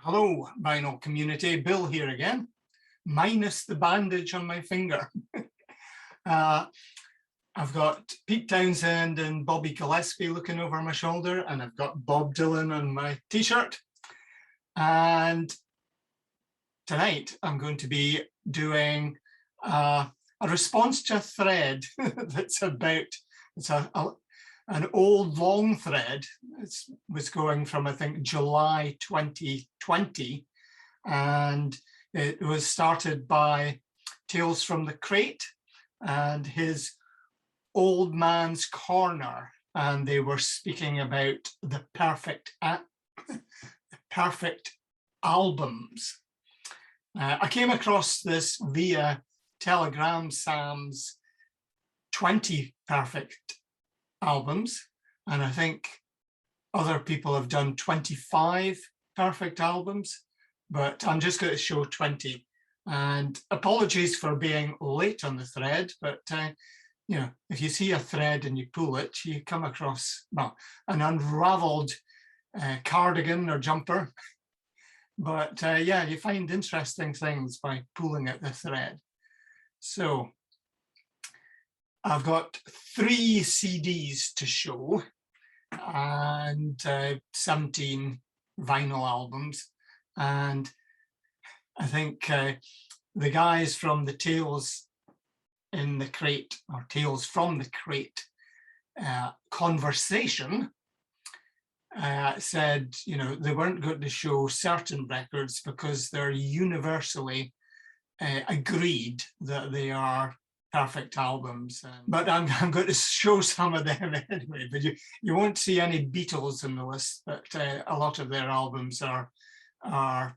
Hello, vinyl community. Bill here again, minus the bandage on my finger. uh, I've got Pete Townsend and Bobby Gillespie looking over my shoulder, and I've got Bob Dylan on my t-shirt. And tonight I'm going to be doing a response to a thread that's about, an old long thread. It was going from, I think, July 2020, and it was started by Tales from the Crate and his Old Man's Corner, and they were speaking about the perfect albums. I came across this via Telegram Sam's 20 perfect albums, and I think other people have done 25 perfect albums, but I'm just going to show 20. And apologies for being late on the thread, but you know, if you see a thread and you pull it, you come across, well, an unraveled cardigan or jumper. But yeah, you find interesting things by pulling at the thread. So I've got 3 CDs to show and 17 vinyl albums. And I think the guys from the Tales in the Crate, or Tales from the Crate conversation said, you know, they weren't going to show certain records because they're universally agreed that they are perfect albums. But I'm going to show some of them anyway, but you won't see any Beatles in the list, but a lot of their albums are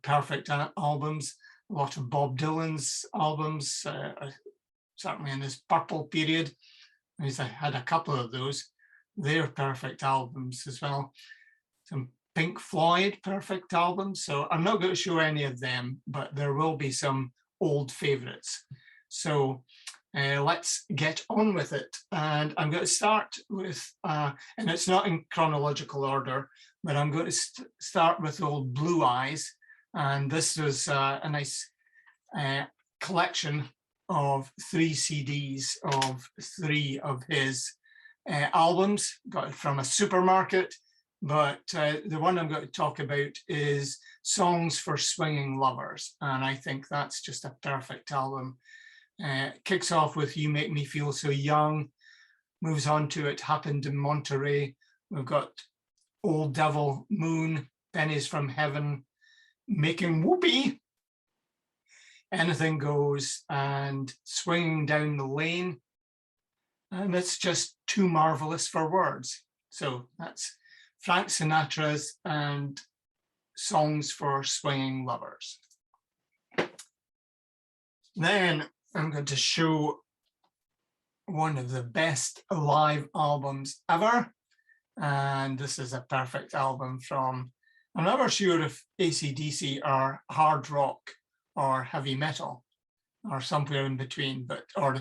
perfect albums. A lot of Bob Dylan's albums, certainly in his Purple period. He's had a couple of those. They're perfect albums as well. Some Pink Floyd perfect albums. So I'm not going to show any of them, but there will be some old favorites. So let's get on with it. And I'm going to start with, and it's not in chronological order, but I'm going to start with old Blue Eyes. And this was a nice collection of 3 CDs of 3 of his albums. Got it from a supermarket, but the one I'm going to talk about is Songs for Swinging Lovers, and I think that's just a perfect album. Kicks off with You Make Me Feel So Young, moves on to It Happened in Monterey. We've got Old Devil Moon, Pennies from Heaven, Making Whoopee, Anything Goes, and Swinging Down the Lane. And it's just too marvelous for words. So that's Frank Sinatra's and Songs for Swinging Lovers. Then I'm going to show one of the best live albums ever. And this is a perfect album from, I'm never sure if AC/DC are hard rock or heavy metal or somewhere in between, but, or,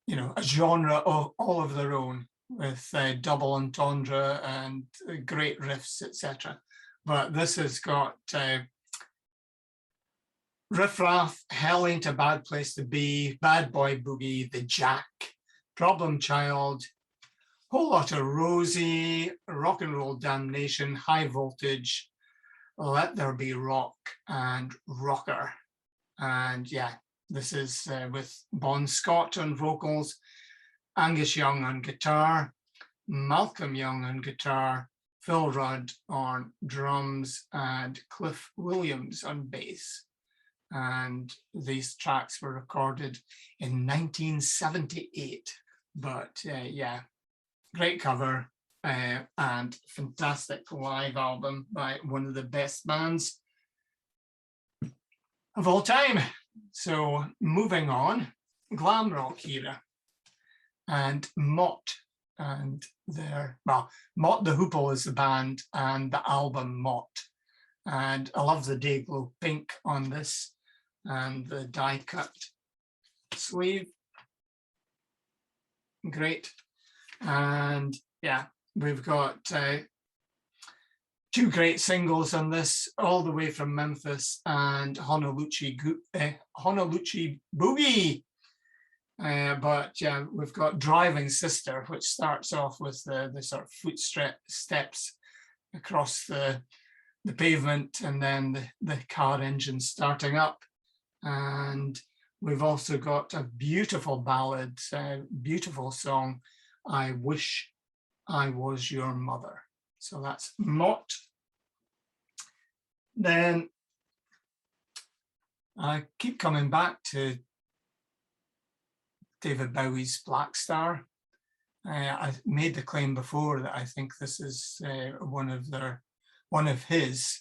you know, a genre of all of their own with double entendre and great riffs, etc. But this has got Riff Raff, Hell Ain't a Bad Place to Be, Bad Boy Boogie, The Jack, Problem Child, Whole Lot of Rosie, Rock and Roll Damnation, High Voltage, Let There Be Rock, and Rocker. And yeah, this is with Bon Scott on vocals, Angus Young on guitar, Malcolm Young on guitar, Phil Rudd on drums, and Cliff Williams on bass. And these tracks were recorded in 1978. But yeah, great cover and fantastic live album by one of the best bands of all time. So moving on, glam rock era and Mott, and their, well, Mott the Hoople is the band and the album Mott. And I love the Dayglow pink on this and the die cut sleeve. Great. And yeah, we've got two great singles on this, All the Way from Memphis and Honolulu Boogie. But yeah, we've got Driving Sister, which starts off with the sort of steps across the pavement, and then the car engine starting up. And we've also got a beautiful ballad, beautiful song, I Wish I Was Your Mother. So that's Mott. Then I keep coming back to David Bowie's Black Star. I made the claim before that I think this is one of his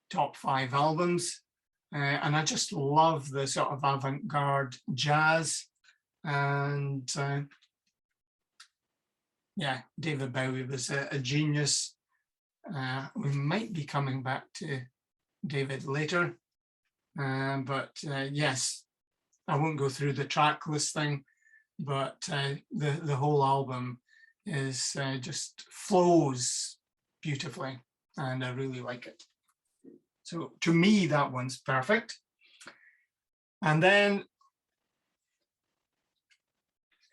top 5 albums. And I just love the sort of avant-garde jazz. And yeah, David Bowie was a genius. We might be coming back to David later. But yes, I won't go through the track listing, but the whole album is just flows beautifully, and I really like it. So to me, that one's perfect. And then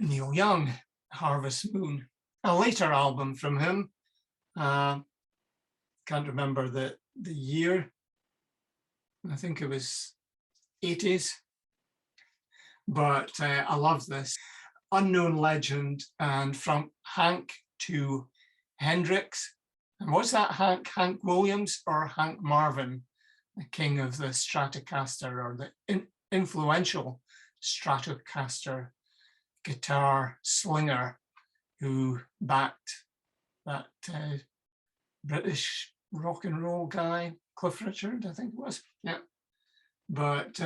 Neil Young, Harvest Moon, a later album from him. Can't remember the year. I think it was 80s. But I love this. Unknown Legend, and from Hank to Hendrix. And what's that, Hank Williams or Hank Marvin, the king of the Stratocaster, or the influential Stratocaster guitar slinger who backed that British rock and roll guy, Cliff Richard, I think it was. Yeah. But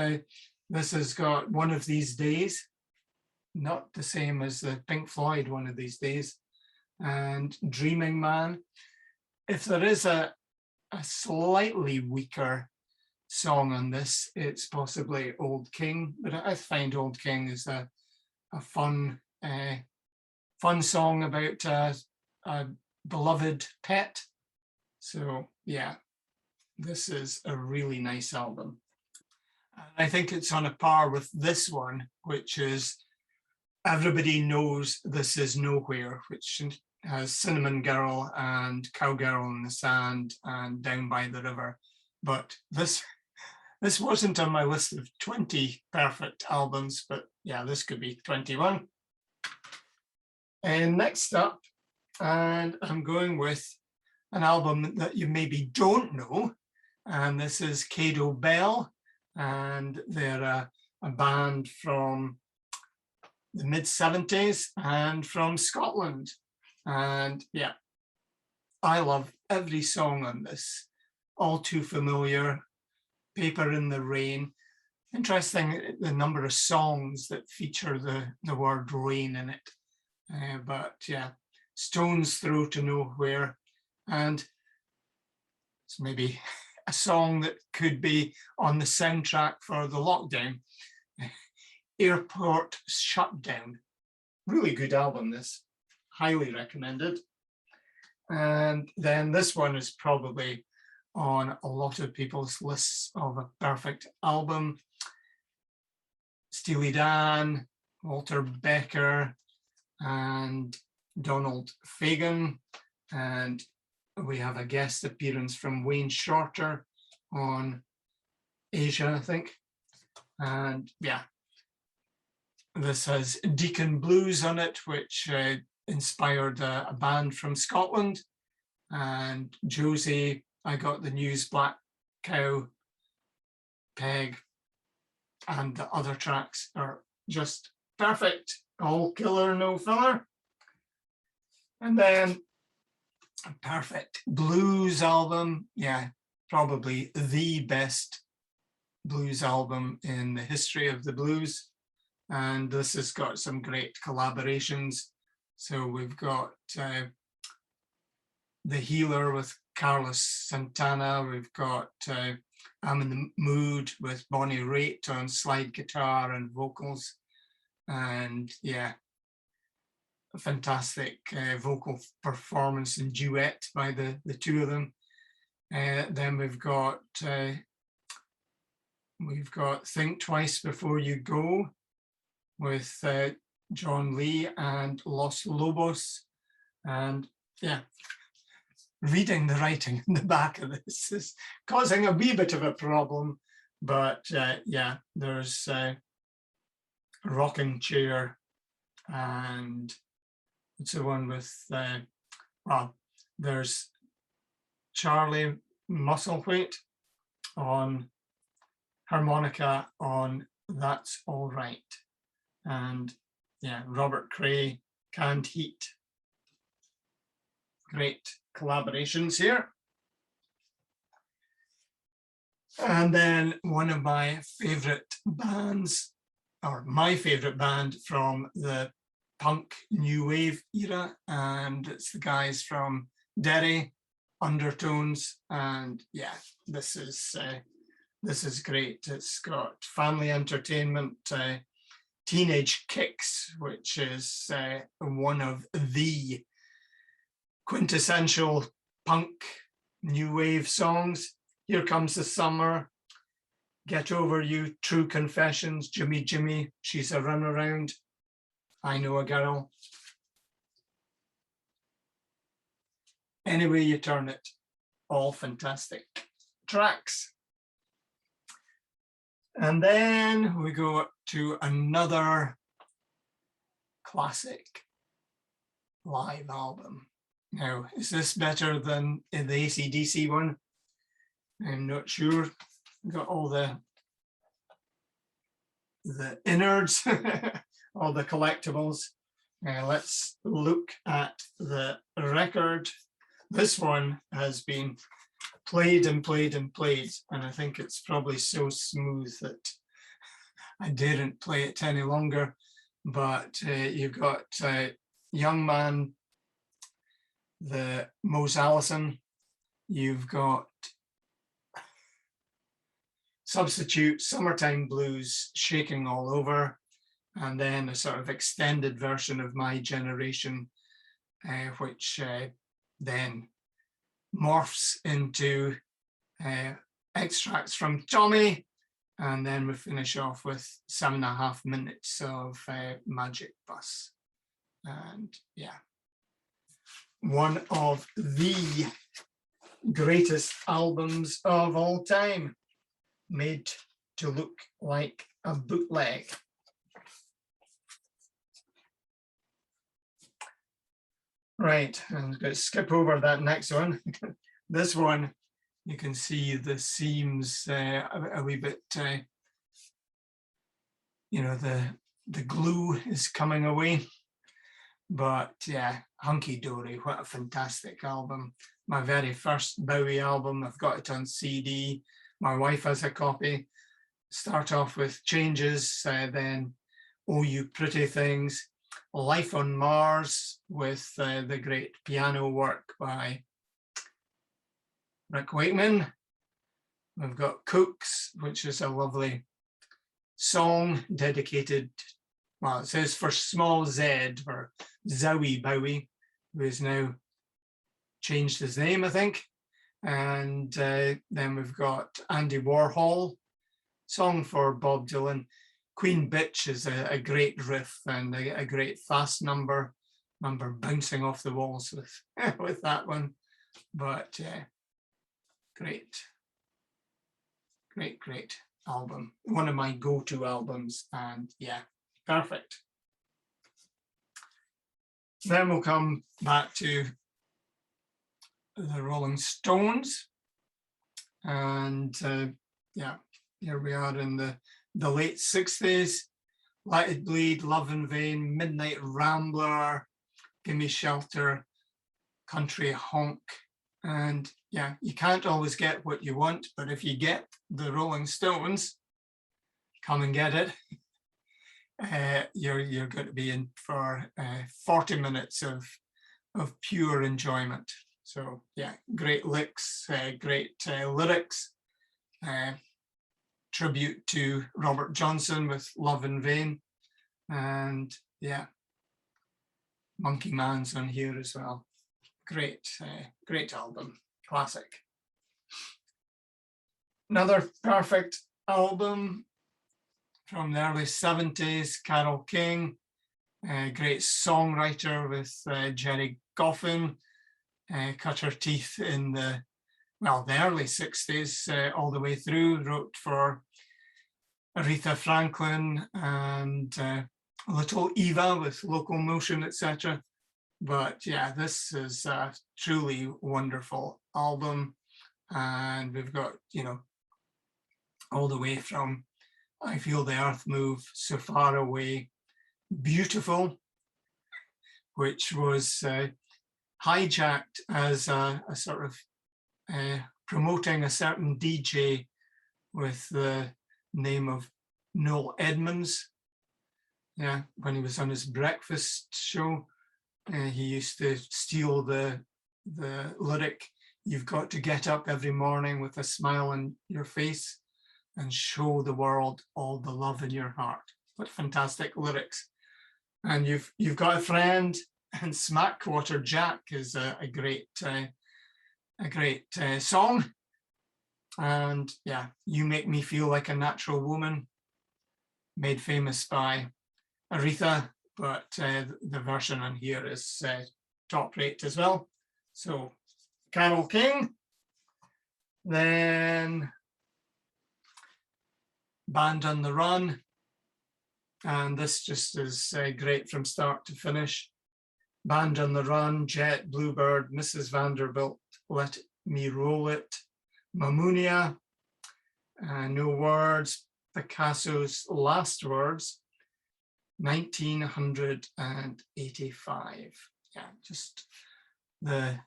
this has got One of These Days, not the same as the Pink Floyd One of These Days, and Dreaming Man. If there is a slightly weaker song on this, it's possibly Old King, but I find Old King is a fun song about a beloved pet. So yeah, this is a really nice album. I think it's on a par with this one, which is Everybody Knows This Is Nowhere, which has Cinnamon Girl and Cowgirl in the Sand and Down by the River. But this wasn't on my list of 20 perfect albums, but yeah, this could be 21. And next up, and I'm going with an album that you maybe don't know, and this is Cado Bell, and they're a band from the mid-70s and from Scotland. And yeah, I love every song on this. All Too Familiar, Paper in the Rain. Interesting, the number of songs that feature the word rain in it. But yeah, Stone's Throw to Nowhere. And it's maybe a song that could be on the soundtrack for the lockdown. Airport Shutdown. Really good album, this. Highly recommended. And then this one is probably on a lot of people's lists of a perfect album. Steely Dan, Walter Becker, and Donald Fagen. And we have a guest appearance from Wayne Shorter on Asia, I think. And yeah, this has Deacon Blues on it, which inspired a band from Scotland. And Josie, I Got the News, Black Cow, Peg, and the other tracks are just perfect. All killer, no filler. And then a perfect blues album. Yeah, probably the best blues album in the history of the blues. And this has got some great collaborations. So we've got The Healer with Carlos Santana. We've got I'm in the Mood with Bonnie Raitt on slide guitar and vocals. And yeah, a fantastic vocal performance and duet by the two of them. Then we've got Think Twice Before You Go with John Lee and Los Lobos. And yeah, reading the writing in the back of this is causing a wee bit of a problem, but yeah, there's a rocking chair, and it's the one with, well, there's Charlie Musselwhite on harmonica on That's All Right. And yeah, Robert Cray, Canned Heat. Great collaborations here. And then one of my favorite bands, or my favorite band from the punk new wave era, and it's the guys from Derry, Undertones, and yeah, this is great. It's got Family Entertainment, Teenage Kicks, which is one of the quintessential punk new wave songs. Here Comes the Summer, Get Over You, True Confessions, Jimmy Jimmy, She's a Runaround, I Know a Girl. Any way you turn it, all fantastic tracks. And then we go to another classic live album. Now, is this better than the AC/DC one? I'm not sure. Got all the innards, all the collectibles. Let's look at the record. This one has been played and played and played, and I think it's probably so smooth that I daren't play it any longer. But you've got Young Man, the Mose Allison, you've got Substitute, Summertime Blues, Shaking All Over, and then a sort of extended version of My Generation, which then morphs into extracts from Tommy, and then we finish off with 7.5 minutes of Magic Bus. And yeah, one of the greatest albums of all time, made to look like a bootleg. Right, I'm going to skip over that next one. This one, you can see the seams a wee bit, you know, the glue is coming away. But yeah, Hunky Dory, what a fantastic album. My very first Bowie album, I've got it on CD. My wife has a copy. Start off with Changes, then Oh You Pretty Things, Life on Mars with the great piano work by Rick Wakeman. We've got Cooks, which is a lovely song dedicated, well, it says for Small Z, for Zowie Bowie, who has now changed his name, I think. And then we've got Andy Warhol, song for Bob Dylan. Queen Bitch is a great riff and a great fast number bouncing off the walls with, with that one. But great album. One of my go-to albums, and yeah, perfect. Then we'll come back to the Rolling Stones, and yeah, here we are in the late 60s. Let It Bleed, Love in Vain, Midnight Rambler, Gimme Shelter, Country Honk. And yeah, you can't always get what you want, but if you get the Rolling Stones, come and get it. You're going to be in for 40 minutes of pure enjoyment. So yeah, great licks, great lyrics. Tribute to Robert Johnson with Love in Vain. And yeah, Monkey Man's on here as well. Great album, classic. Another perfect album from the early 70s, Carole King, a great songwriter with Jerry Goffin, cut her teeth in the early 60s all the way through, wrote for Aretha Franklin and Little Eva with Local Motion, etc. But yeah, this is a truly wonderful album. And we've got, all the way from I Feel the Earth Move So Far Away, Beautiful, which was hijacked as a sort of promoting a certain DJ with the name of Noel Edmonds. Yeah, when he was on his breakfast show, he used to steal the lyric, "You've got to get up every morning with a smile on your face and show the world all the love in your heart." What fantastic lyrics. And you've got a friend, and Smackwater Jack is a great song. And yeah, You Make Me Feel Like a Natural Woman, made famous by Aretha, but the version on here is top rate as well. So Carole King. Then Band on the Run, and this just is great from start to finish. Band on the Run, Jet, Bluebird, Mrs. Vanderbilt, Let Me Roll It, Mamunia, No Words, Picasso's Last Words, 1985. Yeah, just the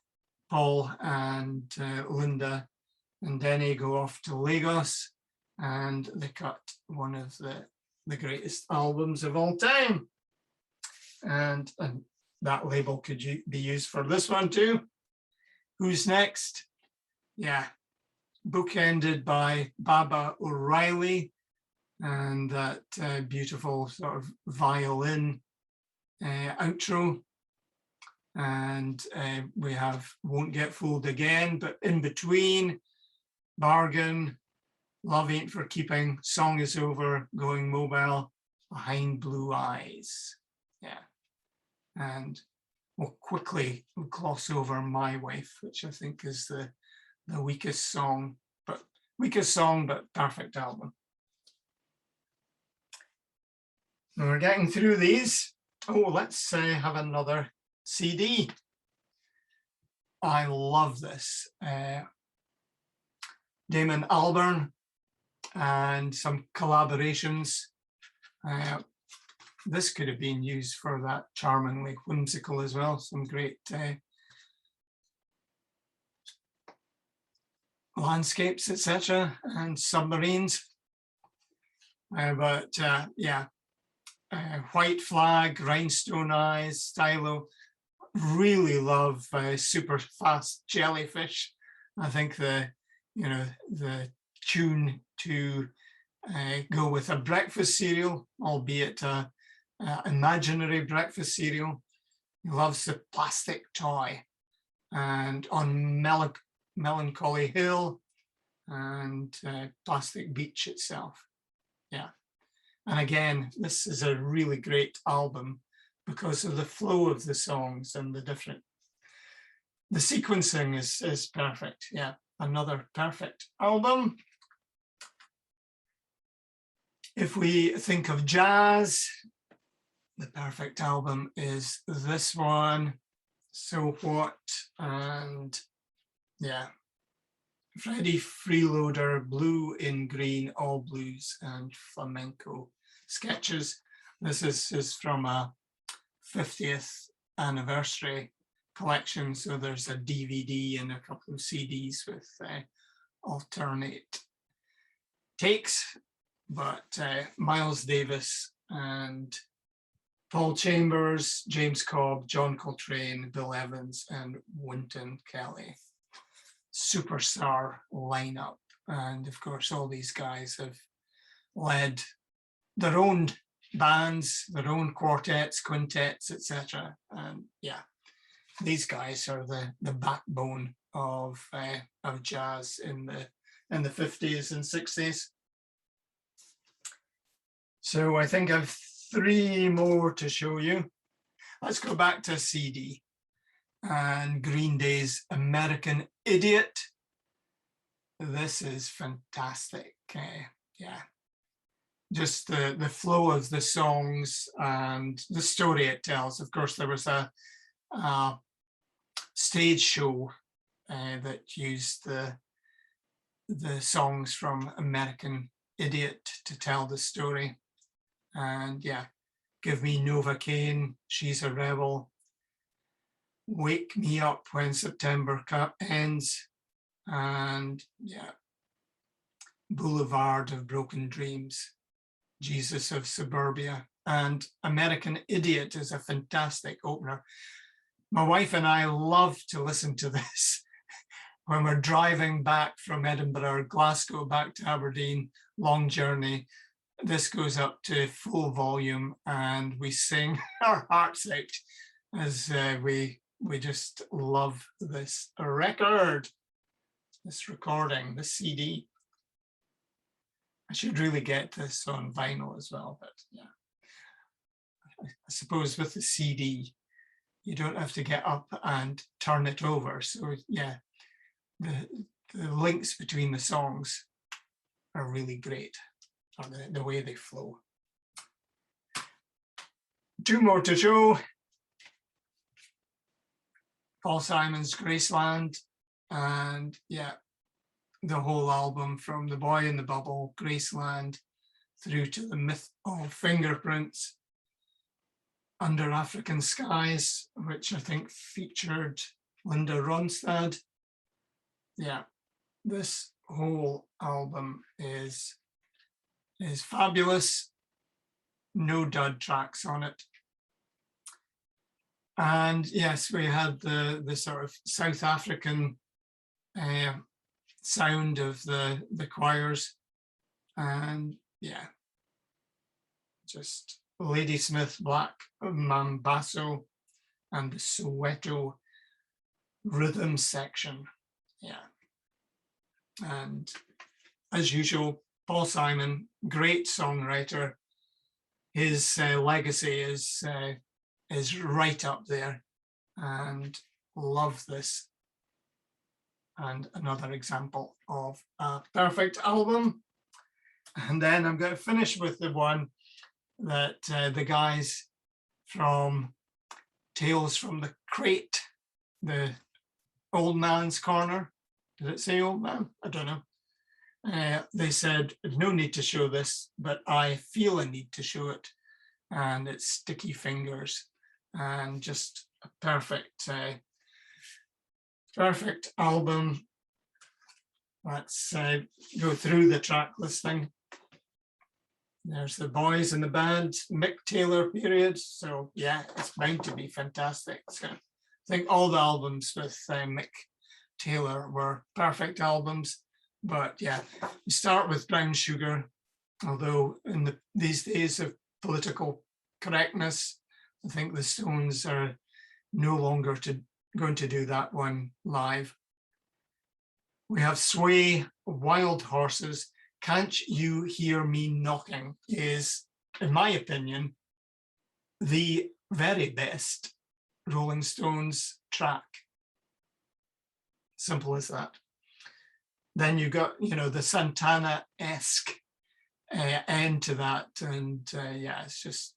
Paul and Linda and Denny go off to Lagos, and they cut one of the greatest albums of all time. And that label could be used for this one too. Who's Next? Yeah, bookended by Baba O'Reilly and that beautiful sort of violin outro. And we have Won't Get Fooled Again, but in between, Bargain, Love Ain't for Keeping, Song Is Over, Going Mobile, Behind Blue Eyes. Yeah. And we'll quickly gloss over My Wife, which I think is the weakest song, but perfect album. And we're getting through these. Oh, let's have another CD. I love this. Damon Albarn and some collaborations. This could have been used for that Charmingly Whimsical as well. Some great landscapes, etc., and submarines. White Flag, Rhinestone Eyes, Stylo. Really love Super Fast Jellyfish. I think the tune to go with a breakfast cereal, albeit a imaginary breakfast cereal. He loves the plastic toy, and on Melancholy Hill and Plastic Beach itself. Yeah. And again, this is a really great album because of the flow of the songs and the sequencing is perfect. Yeah, another perfect album. If we think of jazz, the perfect album is this one, So What, and yeah, Freddie Freeloader, Blue in Green, All Blues and Flamenco Sketches. This is from a 50th anniversary collection, so there's a DVD and a couple of CDs with alternate takes, but Miles Davis and Paul Chambers, James Cobb, John Coltrane, Bill Evans, and Wynton Kelly. Superstar lineup. And of course, all these guys have led their own bands, their own quartets, quintets, etc. And yeah, these guys are the backbone of jazz in the 50s and 60s. So I think I've 3 more to show you. Let's go back to a CD and Green Day's American Idiot. This is fantastic. Yeah, just the flow of the songs and the story it tells. Of course, there was a stage show that used the songs from American Idiot to tell the story. And yeah, Give Me Novocaine, She's a Rebel, Wake Me Up When September Ends, and yeah, Boulevard of Broken Dreams, Jesus of Suburbia, and American Idiot is a fantastic opener. My wife and I love to listen to this when we're driving back from Edinburgh or Glasgow back to Aberdeen, long journey. This goes up to full volume and we sing our hearts out as we just love this record, this recording, this CD. I should really get this on vinyl as well, but yeah. I suppose with the CD, you don't have to get up and turn it over. So yeah, the links between the songs are really great, or the way they flow. 2 more to show. Paul Simon's Graceland, and yeah, the whole album from The Boy in the Bubble, Graceland, through to The Myth of Fingerprints, Under African Skies, which I think featured Linda Ronstadt. Yeah, this whole album is fabulous. No dud tracks on it. And yes, we had the sort of South African sound of the choirs, and yeah, just Ladysmith Black Mambazo and the Soweto rhythm section. Yeah, and as usual, Paul Simon, great songwriter. His legacy is right up there, and love this. And another example of a perfect album. And then I'm going to finish with the one that the guys from Tales from the Crate, the Old Man's Corner, did it say Old Man? I don't know. They said, no need to show this, but I feel a need to show it. And it's Sticky Fingers, and just a perfect album. Let's go through the track listing. There's the boys in the band, Mick Taylor period. So yeah, it's bound to be fantastic. So I think all the albums with Mick Taylor were perfect albums. But yeah, we start with Brown Sugar, although in these days of political correctness, I think the Stones are no longer going to do that one live. We have Sway, Wild Horses. Can't You Hear Me Knocking is, in my opinion, the very best Rolling Stones track. Simple as that. Then you got, the Santana-esque end to that, and yeah, it's just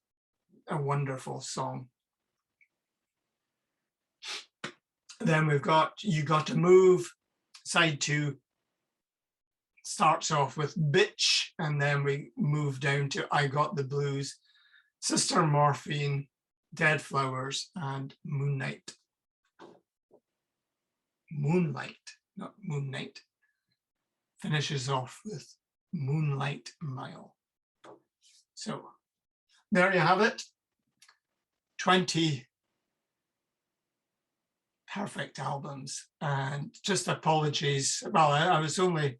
a wonderful song. Then we've got You Got to Move. Side 2 starts off with Bitch, and then we move down to I Got the Blues, Sister Morphine, Dead Flowers, and Moonlight. Moonlight, not Moon Knight. Finishes off with Moonlight Mile. So there you have it. 20 perfect albums, and just apologies. Well, I was only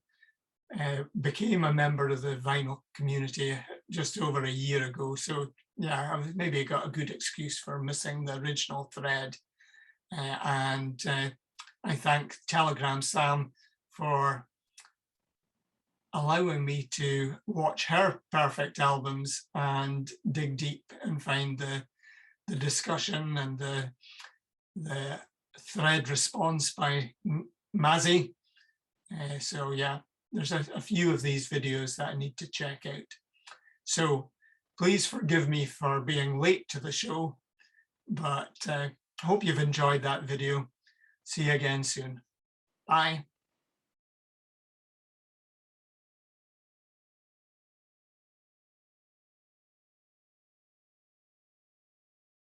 became a member of the vinyl community just over a year ago. So yeah, I maybe got a good excuse for missing the original thread. And I thank Telegram Sam for allowing me to watch her perfect albums and dig deep and find the discussion and the thread response by Mazzy. So yeah, there's a few of these videos that I need to check out. So please forgive me for being late to the show, but I hope you've enjoyed that video. See you again soon. Bye.